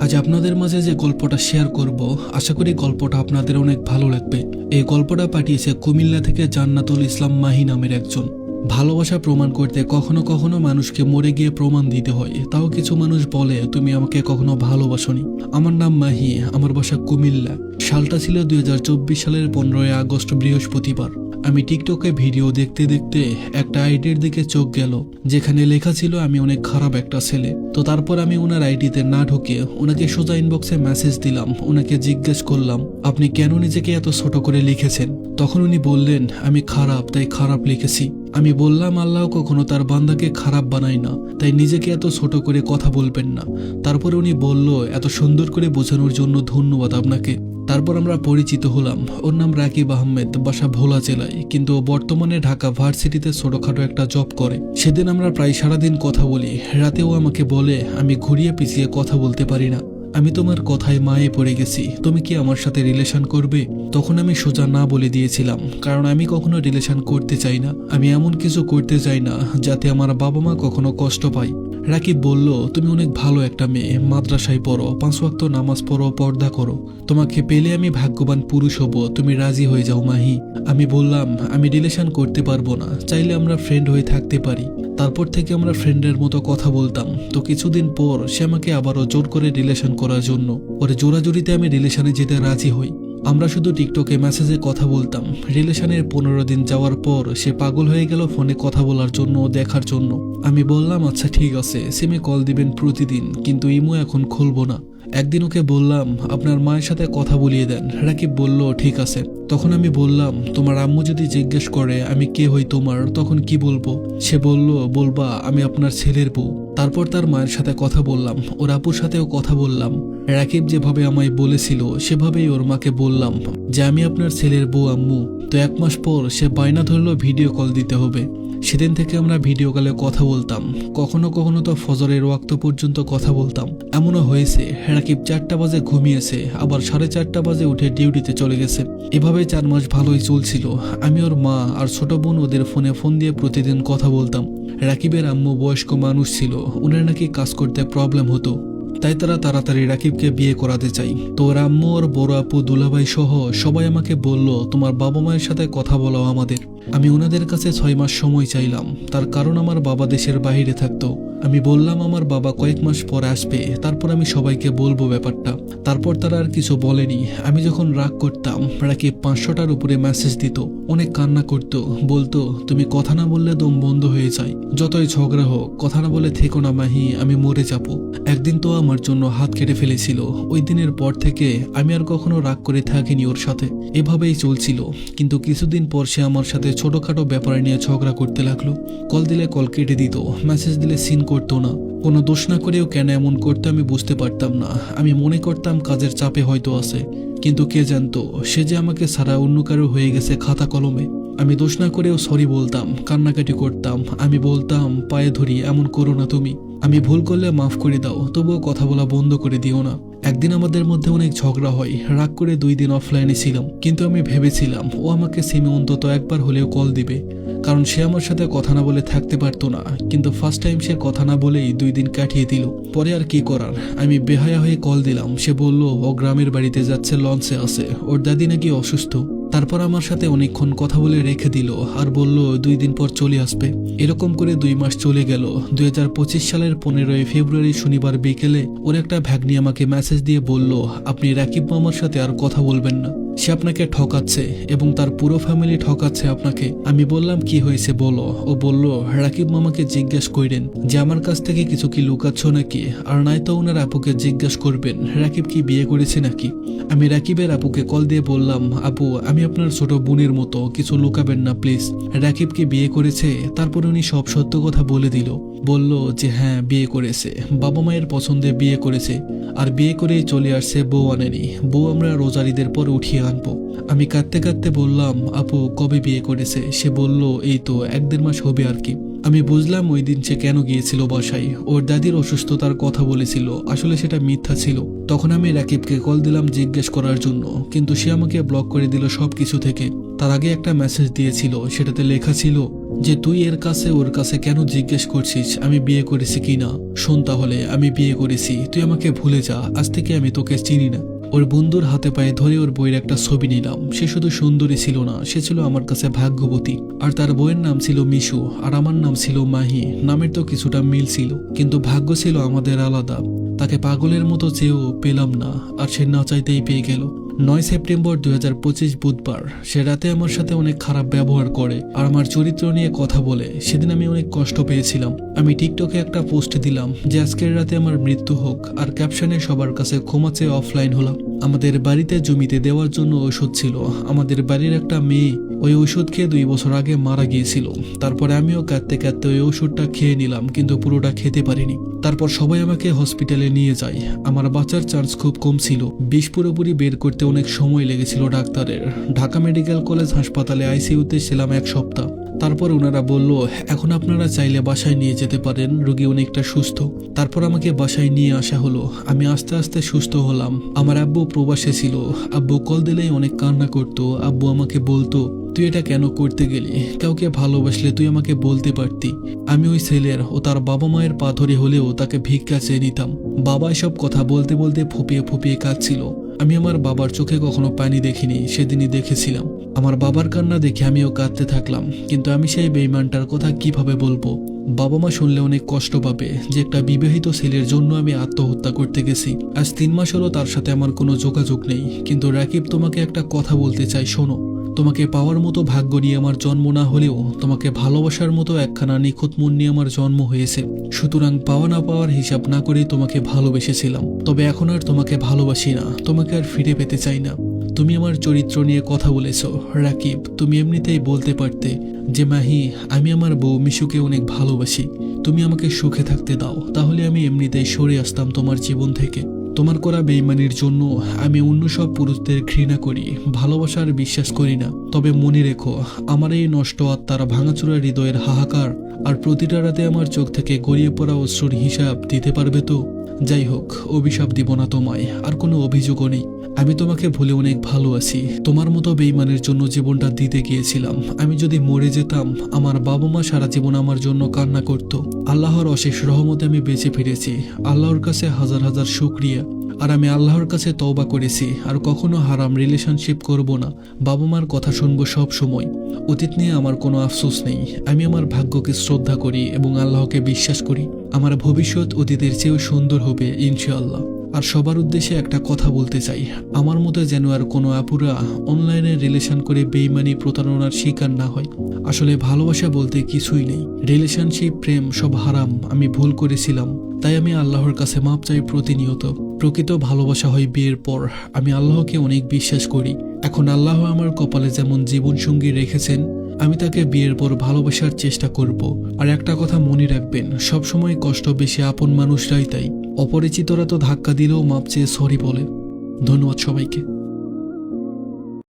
আজ আপনাদের মাঝে যে গল্পটা শেয়ার করব, আশা করি গল্পটা আপনাদের অনেক ভালো লাগবে। এই গল্পটা পাঠিয়েছে কুমিল্লা থেকে জান্নাতুল ইসলাম মাহি নামের একজন। ভালোবাসা প্রমাণ করতে কখনো কখনো মানুষকে মরে গিয়ে প্রমাণ দিতে হয়। তাও কিছু মানুষ বলে তুমি আমাকে কখনো ভালোবাসোনি। আমার নাম মাহি, আমার বাসা কুমিল্লা। সালটা ছিল 2024 সালের 15 আগস্ট বৃহস্পতিবার। আমি টিকটকে ভিডিও দেখতে দেখতে একটা আইডির দিকে চোখ গেল, যেখানে লেখা ছিল আমি অনেক খারাপ একটা ছেলে। তো তারপর আমি ওনার আইডিতে না ঢুকে ওনাকে সোজা ইনবক্সে মেসেজ দিলাম। ওনাকে জিজ্ঞেস করলাম আপনি কেন নিজেকে এত ছোট করে লিখেছেন। তখন উনি বললেন আমি খারাপ, তাই খারাপ লিখেছি। আমি বললাম আল্লাহ কখনো তার বান্দাকে খারাপ বানায় না, তাই নিজেকে এত ছোট করে কথা বলবেন না। তারপর উনি বলল এত সুন্দর করে বোঝানোর জন্য ধন্যবাদ আপনাকে। তারপর আমরা পরিচিত হলাম। ওর নাম রাকিব আহমেদ, বাসা ভোলা জেলায়, কিন্তু বর্তমানে ঢাকা ভার্সিটিতে ছোটখাটো একটা জব করে। সেদিন আমরা প্রায় সারাদিন কথা বলি। রাতেও আমাকে বলে আমি ঘুরিয়ে পিছিয়ে কথা বলতে পারি না। আমি তোমার কথায় মায়ে পড়ে গেছি, তুমি কি আমার সাথে রিলেশন করবে? তখন আমি সোজা না বলে দিয়েছিলাম, কারণ আমি কখনো রিলেশন করতে চাই না। আমি এমন কিছু করতে চাই না যাতে আমার বাবা মা কখনো কষ্ট পায়। রাকিব বলল তুমি অনেক ভালো একটা মেয়ে, মাদ্রাসায় পড়ো, 5 ওয়াক্ত নামাজ পড়ো, পর্দা করো। তোমাকে পেলে আমি ভাগ্যবান পুরুষ হব, তুমি রাজি হয়ে যাও মাহি। আমি বললাম আমি রিলেশন করতে পারবো না, চাইলে আমরা ফ্রেন্ড হয়ে থাকতে পারি। তারপর থেকে আমরা ফ্রেন্ডের মতো কথা বলতাম। তো কিছুদিন পর সে আমাকে আবারও জোর করে রিলেশন করার জন্য, ওর জোরাজুরিতে আমি রিলেশনে যেতে রাজি হই। আমরা শুধু টিকটকে মেসেজে কথা বলতাম। রিলেশনের 15 দিন যাওয়ার পর সে পাগল হয়ে গেল ফোনে কথা বলার জন্য, দেখার জন্য। আমি বললাম আচ্ছা ঠিক আছে, সিমে কল দিবেন প্রতিদিন, কিন্তু ইমো এখন খুলবো না। একদিন ওকে বললাম আপনার মায়ের সাথে কথা বলিয়ে দেন। রাকিব বলল ঠিক আছে। তখন আমি বললাম তোমার আম্মু যদি জিজ্ঞেস করে আমি কে হই তোমার, তখন কি বলবো? সে বলল বলবা আমি আপনার ছেলের বউ। তারপর তার মায়ের সাথে কথা বললাম, ওর আপুর সাথেও কথা বললাম। রাকিব যেভাবে আমায় বলেছিল সেভাবেই ওর মাকে বললাম যে আমি আপনার ছেলের বউ আম্মু। তো 1 মাস পর সে বায়না ধরলো ভিডিও কল দিতে হবে। সেদিন থেকে আমরা ভিডিও কলে কথা বলতাম। কখনো কখনো তো ফজরের ওয়াক্ত পর্যন্ত কথা বলতাম। এমনও হয়েছে রাকিব 4টা বাজে ঘুমিয়েছে, আবার 4:30 বাজে উঠে ডিউটিতে চলে গেছে। এভাবে 4 মাস ভালোই চলছিল। আমি ওর মা আর ছোট বোন ওদের ফোন দিয়ে প্রতিদিন কথা বলতাম। রাকিবের আম্মু বয়স্ক মানুষ ছিল, উনার নাকি কাজ করতে প্রবলেম হতো, তাই তারা তাড়াতাড়ি রাকিবকে বিয়ে করাতে চাই। তো ওর আম্মু, ওর বড় আপু, দুলাভাই সহ সবাই আমাকে বলল তোমার বাবা মায়ের সাথে কথা বলাও আমাদের। আমি ওনাদের কাছে 6 মাস সময় চাইলাম, তার কারণ আমার বাবা দেশের বাইরে থাকতো। আমি বললাম আমার বাবা কয়েক মাস পর আসবে, তারপর আমি সবাইকে বলবো ব্যাপারটা। তারপর তারা আর কিছু বলেনি। আমি যখন রাগ করতাম রাকিব 500টার উপরে মেসেজ দিত, অনেক কান্না করত, বলতো তুমি কথা না বললে দম বন্ধ হয়ে যায়, যতই ঝগড়া হোক কথা না বলে থেকো না মাহি, আমি মরে যাবো। একদিন তো আমার জন্য হাত কেটে ফেলেছিল। ওই দিনের পর থেকে আমি আর কখনো রাগ করে থাকিনি ওর সাথে, এভাবেই চলছিল। কিন্তু কিছুদিন পর সে আমার সাথে ছোটখাটো ব্যাপার নিয়ে ঝগড়া করতে লাগলো। কল দিলে কল কেটে দিত, মেসেজ দিলে সিন করতো না। কোনো দোষ না করেও কেন এমন করতে আমি বুঝতে পারতাম না। আমি মনে করতাম কাজের চাপে হয়তো আছে, কিন্তু কে জানতো সে যে আমাকে ছাড়া অন্য কারো হয়ে গেছে খাতা কলমে। আমি দোষ না করেও সরি বলতাম, কান্নাকাটি করতাম। আমি বলতাম পায়ে ধরি এমন করো না তুমি, আমি ভুল করলে মাফ করে দাও, তবুও কথা বলা বন্ধ করে দিও না। একদিন আমাদের মধ্যে অনেক ঝগড়া হয়। রাগ করে 2 দিন অফলাইনে ছিলাম, কিন্তু আমি ভেবেছিলাম ও আমাকে সিমে অন্তত একবার হলেও কল দিবে, কারণ সে আমার সাথে কথা না বলে থাকতে পারতো না। কিন্তু ফার্স্ট টাইম সে কথা না বলেই 2 দিন কাটিয়ে দিল। পরে আর কি করার, আমি বেহায়া হয়ে কল দিলাম। সে বলল ও গ্রামের বাড়িতে যাচ্ছে, লঞ্চে আছে, ওর দাদি নাকি অসুস্থ। তারপর আমার সাথে অনেকক্ষণ কথা বলে রেখে দিল আর বলল 2 দিন পর চলে আসবে। এরকম করে 2 মাস চলে গেল। 2025 সালের 15 ফেব্রুয়ারি শনিবার বিকেলে ওর একটা ভাগ্নি আমাকে মেসেজ দিয়ে বলল আপনি রাকিব মামার সাথে আর কথা বলবেন না, সে আপনাকে ঠকাচ্ছে এবং তার পুরো ফ্যামিলি ঠকাচ্ছে আপনাকে। আমি বললাম কি হয়েছে বলো। ও বলল রাকিব মামাকে জিজ্ঞেস করেন যে আমার কাছ থেকে কিছু কি লুকাচ্ছ নাকি, আর নয়তো ওনার আপুকে জিজ্ঞেস করবেন রাকিব কি বিয়ে করেছে নাকি। আমি রাকিবের আপুকে কল দিয়ে বললাম আপু আমি আপনার ছোট বোনের মতো, কিছু লুকাবেন না প্লিজ, রাকিব কি বিয়ে করেছে? তারপর উনি সব সত্য কথা বলে দিল। বলল যে হ্যাঁ বিয়ে করেছে, বাবা মায়ের পছন্দে বিয়ে করেছে, আর বিয়ে করেই চলে আসছে, বউ আনেনি। বউ আমরা রোজার ঈদের পর উঠিয়ে আনবো। আমি কাঁদতে কাঁদতে বললাম আপু কবে বিয়ে করেছে? সে বলল এই তো 1-1.5 মাস হবে আর কি। আমি বুঝলাম ওই দিন সে কেন গিয়েছিল বাসায়, ওর দাদির অসুস্থতার কথা বলেছিল, আসলে সেটা মিথ্যা ছিল। তখন আমি রাকিবকে কল দিলাম জিজ্ঞেস করার জন্য, কিন্তু সে আমাকে ব্লক করে দিল সবকিছু থেকে। তার আগে একটা মেসেজ দিয়েছিল, সেটাতে লেখা ছিল যে তুই এর কাছে ওর কাছে কেন জিজ্ঞেস করছিস আমি বিয়ে করেছি কিনা। শোন তাহলে, আমি বিয়ে করেছি, তুই আমাকে ভুলে যা, আজ থেকে আমি তোকে চিনি না। ওর বন্ধুর হাতে পায়ে ধরে ওর বইয়ের একটা ছবি নিলাম। সে শুধু সুন্দরী ছিল না, সে ছিল আমার কাছে ভাগ্যবতী। আর তার বইয়ের নাম ছিল মিশু, আর আমার নাম ছিল মাহি। নামের তো কিছুটা মিল ছিল, কিন্তু ভাগ্য ছিল আমাদের আলাদা। তাকে পাগলের মতো চেয়েও পেলাম না, আর সে না চাইতেই পেয়ে গেল। 9 সেপ্টেম্বর 2025 বুধবার সে রাতে আমার সাথে অনেক খারাপ ব্যবহার করে আর আমার চরিত্র নিয়ে কথা বলে। সেদিন আমি অনেক কষ্ট পেয়েছিলাম। আমি টিকটকে একটা পোস্ট দিলাম যে আজকের রাতে আমার মৃত্যু হোক, আর ক্যাপশনে সবার কাছে ক্ষমা চেয়ে অফলাইন হলাম। আমাদের বাড়িতে জমিতে দেওয়ার জন্য ওষুধ ছিল। আমাদের বাড়ির একটা মেয়ে ওই ওষুধ খেয়ে 2 বছর আগে মারা গিয়েছিল। তারপরে আমিও কাঁদতে কাঁদতে ওই ওষুধটা খেয়ে নিলাম, কিন্তু পুরোটা খেতে পারিনি। তারপর সবাই আমাকে হসপিটালে নিয়ে যায়। আমার বাঁচার চান্স খুব কম ছিল। বিষ পুরোপুরি বের করতে অনেক সময় লেগেছিল ডাক্তারের। ঢাকা মেডিকেল কলেজ হাসপাতালে আইসিইউতে ছিলাম 1 সপ্তাহ। তারপর ওনারা বলল, এখন আপনারা চাইলে বাসায় নিয়ে যেতে পারেন, রোগী অনেকটা সুস্থ। তারপর আমাকে বাসায় নিয়ে আসা হলো। আমি আস্তে আস্তে সুস্থ হলাম। আমার আব্বু প্রবাসে ছিল। আব্বু কল দিলেই অনেক কান্না করতো। আব্বু আমাকে বলতো, তুই এটা কেন করতে গেলি? কাউকে ভালোবাসলে তুই আমাকে বলতে পারতি। আমি ওই ছেলের ও তার বাবা মায়ের পা ধরে হলেও তাকে ভিক্ষা চেয়ে নিতাম। বাবা এসব কথা বলতে বলতে ফুপিয়ে ফুপিয়ে কাঁদছিল। আমি আমার বাবার চোখে কখনো পানি দেখিনি, সেদিনই দেখেছিলাম। আমার বাবার কান্না দেখে আমিও কাঁদতে থাকলাম, কিন্তু আমি সেই বেঈমানটার কথা কিভাবে বলবো? বাবা মা শুনলে অনেক কষ্ট পাবে যে একটা বিবাহিত ছেলের জন্য আমি আত্মহত্যা করতে গেছি। আজ 3 মাস হলো তার সাথে আমার কোনো যোগাযোগ নেই। কিন্তু রাকিব, তোমাকে একটা কথা বলতে চাই, শোনো। তোমাকে পাওয়ার মতো ভাগ্য নিয়ে আমার জন্ম না হলেও তোমাকে ভালোবাসার মতো একখানা নিখুঁত মন নিয়ে আমার জন্ম হয়েছে। সুতরাং পাওয়া না পাওয়ার হিসাব না করেই তোমাকে ভালোবেসেছিলাম। তবে এখন আর তোমাকে ভালোবাসি না, তোমাকে আর ফিরে পেতে চাই না। তুমি আমার চরিত্র নিয়ে কথা বলেছ রাকিব। তুমি এমনিতেই বলতে পারতে যে মাহি, আমি আমার বউ মিশুকে অনেক ভালোবাসি, তুমি আমাকে সুখে থাকতে দাও, তাহলে আমি এমনিতেই সরে আসতাম তোমার জীবন থেকে। তোমার করা বেইমানির জন্য আমি অন্য সব পুরুষদের ঘৃণা করি, ভালোবাসা আর বিশ্বাস করি না। তবে মনে রেখো, আমার এই নষ্ট আত্মার ভাঙাচোরা হৃদয়ের হাহাকার আর প্রতিটা রাতে আমার চোখ থেকে গড়িয়ে পড়া অশ্রুর হিসাব দিতে পারবে তো? যাই হোক, অভিশাপ দিব না তোমায়, আর কোনো অভিযোগও নেই। আমি তোমাকে ভুলে অনেক ভালো আছি। তোমার মতো বেইমানের জন্য জীবনটা দিতে গিয়েছিলাম। আমি যদি মরে যেতাম, আমার বাবা মা সারা জীবন আমার জন্য কান্না করত। আল্লাহর অশেষ রহমতে আমি বেঁচে ফিরেছি। আল্লাহর কাছে হাজার হাজার শুকরিয়া। আর আমি আল্লাহর কাছে তওবা করেছি, আর কখনো হারাম রিলেশনশিপ করব না। বাবা মার কথা শুনবো সব সময়। অতীত নিয়ে আমার কোনো আফসোস নেই। আমি আমার ভাগ্যকে শ্রদ্ধা করি এবং আল্লাহকে বিশ্বাস করি। আমার ভবিষ্যৎ অতীতের চেয়েও সুন্দর হবে ইনশাআল্লাহ। আর সবার উদ্দেশ্যে একটা কথা বলতে চাই, আমার মতো যেন আর কোনো আপুরা অনলাইনে রিলেশন করে বেইমানি প্রতারণার শিকার না হয়। আসলে ভালোবাসা বলতে কিছুই নেই। রিলেশনশিপ, প্রেম সব হারাম। আমি ভুল করেছিলাম, তাই আমি আল্লাহর কাছে মাপ চাই প্রতিনিয়ত। প্রকৃত ভালোবাসা হয় বিয়ের পর। আমি আল্লাহকে অনেক বিশ্বাস করি। এখন আল্লাহ আমার কপালে যেমন জীবনসঙ্গী রেখেছেন, আমি তাকে বিয়ের পর ভালোবাসার চেষ্টা করব। আর একটা কথা মনে রাখবেন, সবসময় কষ্ট বেশি আপন মানুষরাই, তাই অপরিচিতরা তো ধাক্কা দিলেও মাপ চেয়ে সরি বলে। ধন্যবাদ সবাইকে।